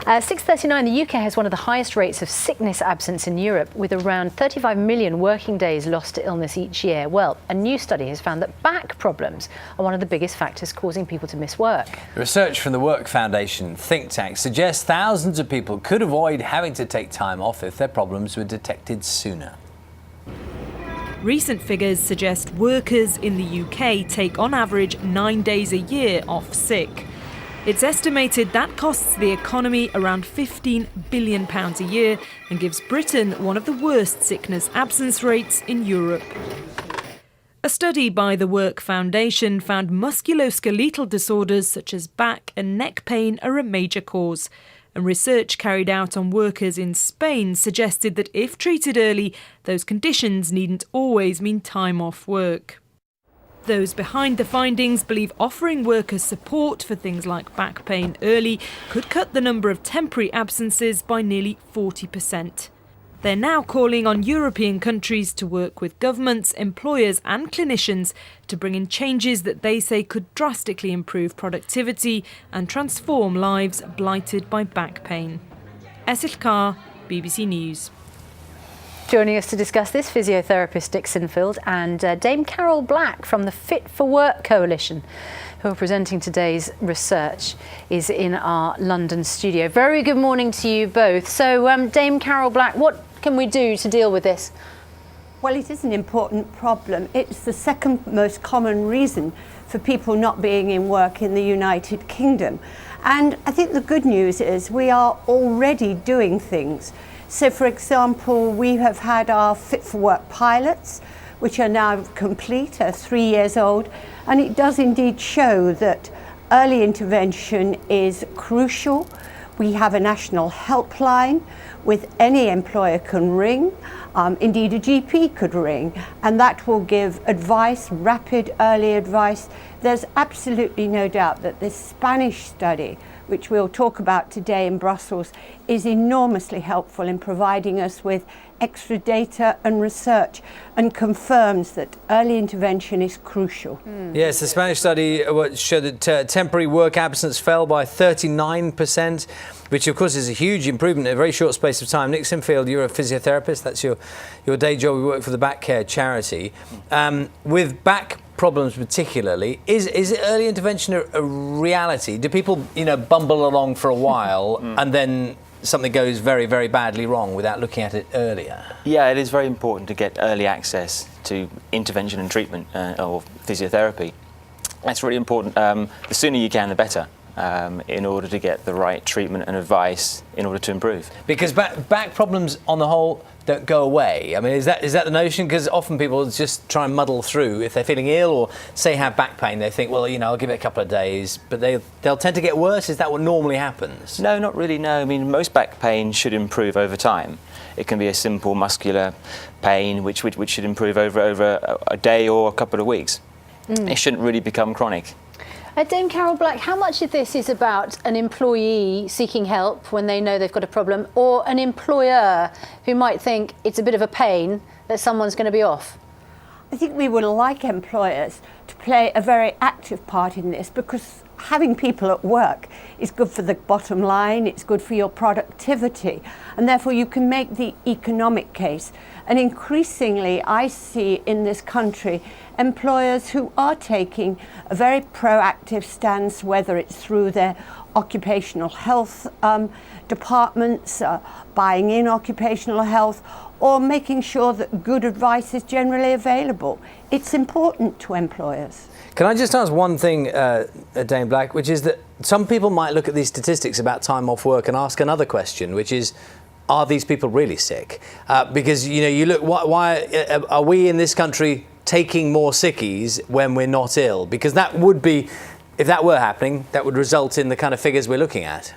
6:39, the UK has one of the highest rates of sickness absence in Europe, with around 35 million working days lost to illness each year. Well, a new study has found that back problems are one of the biggest factors causing people to miss work. Research from the Work Foundation think tank suggests thousands of people could avoid having to take time off if their problems were detected sooner. Recent figures suggest workers in the UK take on average 9 days a year off sick. It's estimated that costs the economy around £15 billion a year and gives Britain one of the worst sickness absence rates in Europe. A study by the Work Foundation found musculoskeletal disorders such as back and neck pain are a major cause. And research carried out on workers in Spain suggested that if treated early, those conditions needn't always mean time off work. Those behind the findings believe offering workers support for things like back pain early could cut the number of temporary absences by nearly 40%. They're now calling on European countries to work with governments, employers and clinicians to bring in changes that they say could drastically improve productivity and transform lives blighted by back pain. Esil Carr, BBC News. Joining us to discuss this, physiotherapist Dick Sinfield and Dame Carol Black from the Fit for Work Coalition, who are presenting today's research, is in our London studio. Very good morning to you both. So, Dame Carol Black, what can we do to deal with this? Well, it is an important problem. It's the second most common reason for people not being in work in the United Kingdom. And I think the good news is we are already doing things. So, for example, we have had our Fit for Work pilots, which are now complete, are 3 years old, and it does indeed show that early intervention is crucial. We have a national helpline with any employer can ring, indeed a GP could ring, and that will give advice, rapid early advice. There's absolutely no doubt that this Spanish study, which we'll talk about today in Brussels, is enormously helpful in providing us with extra data and research and confirms that early intervention is crucial. Yes, the Spanish study showed that temporary work absence fell by 39%, which of course is a huge improvement in a very short space of time. Nick Sinfield, you're a physiotherapist, that's your day job, you work for the BackCare charity. With back problems particularly, is early intervention a reality? Do people, bumble along for a while and then something goes very, very badly wrong without looking at it earlier? Yeah, it is very important to get early access to intervention and treatment or physiotherapy. That's really important. The sooner you can, the better, in order to get the right treatment and advice in order to improve. Because back problems on the whole don't go away. I mean, is that the notion? Because often people just try and muddle through. If they're feeling ill or say have back pain, they think, well, I'll give it a couple of days, but they'll tend to get worse. Is that what normally happens? No, not really, no. I mean, most back pain should improve over time. It can be a simple muscular pain which should improve over a day or a couple of weeks. It shouldn't really become chronic. Dame Carol Black, how much of this is about an employee seeking help when they know they've got a problem, or an employer who might think it's a bit of a pain that someone's going to be off? I think we would like employers to play a very active part in this, because having people at work is good for the bottom line, it's good for your productivity, and therefore you can make the economic case. And increasingly I see in this country employers who are taking a very proactive stance, whether it's through their occupational health departments, buying in occupational health, or making sure that good advice is generally available. It's important to employers. Can I just ask one thing, Dame Black, which is that some people might look at these statistics about time off work and ask another question, which is, are these people really sick? Because, you look, why are we in this country taking more sickies when we're not ill? Because that would be, if that were happening, that would result in the kind of figures we're looking at.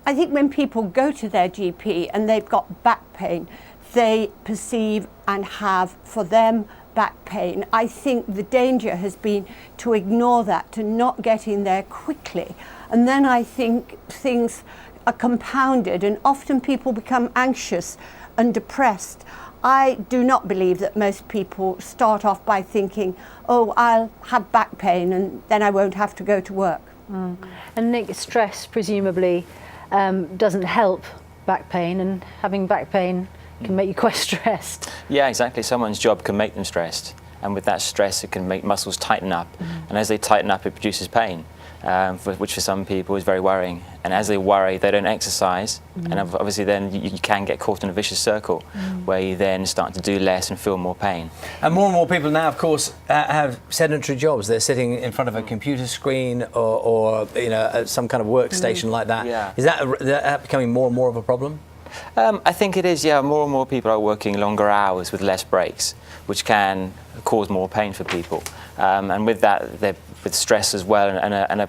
I think when people go to their GP and they've got back pain, they perceive and have, for them, back pain. I think the danger has been to ignore that, to not get in there quickly. And then I think things are compounded and often people become anxious and depressed. I do not believe that most people start off by thinking, oh, I'll have back pain and then I won't have to go to work. And Nick, stress presumably doesn't help back pain, and having back pain can make you quite stressed. Yeah, exactly. Someone's job can make them stressed, and with that stress it can make muscles tighten up, and as they tighten up it produces pain, which for some people is very worrying. And as they worry, they don't exercise, and obviously then you can get caught in a vicious circle where you then start to do less and feel more pain. And more people now, of course, have sedentary jobs. They're sitting in front of a computer screen or some kind of workstation like that. Yeah. Is that becoming more and more of a problem? I think it is, yeah. More and more people are working longer hours with less breaks, which can cause more pain for people. And with that, with stress as well, and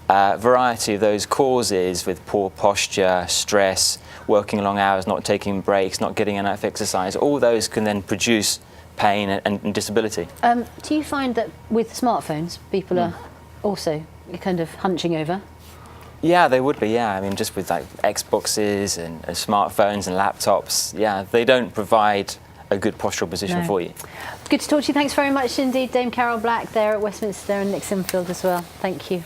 a variety of those causes, with poor posture, stress, working long hours, not taking breaks, not getting enough exercise, all those can then produce pain and disability. Do you find that with smartphones, people are also kind of hunching over? Yeah, they would be, yeah. I mean, just with like Xboxes and smartphones and laptops, yeah, they don't provide a good postural position for you. Good to talk to you. Thanks very much indeed, Dame Carol Black there at Westminster, and Nick Sinfield as well. Thank you.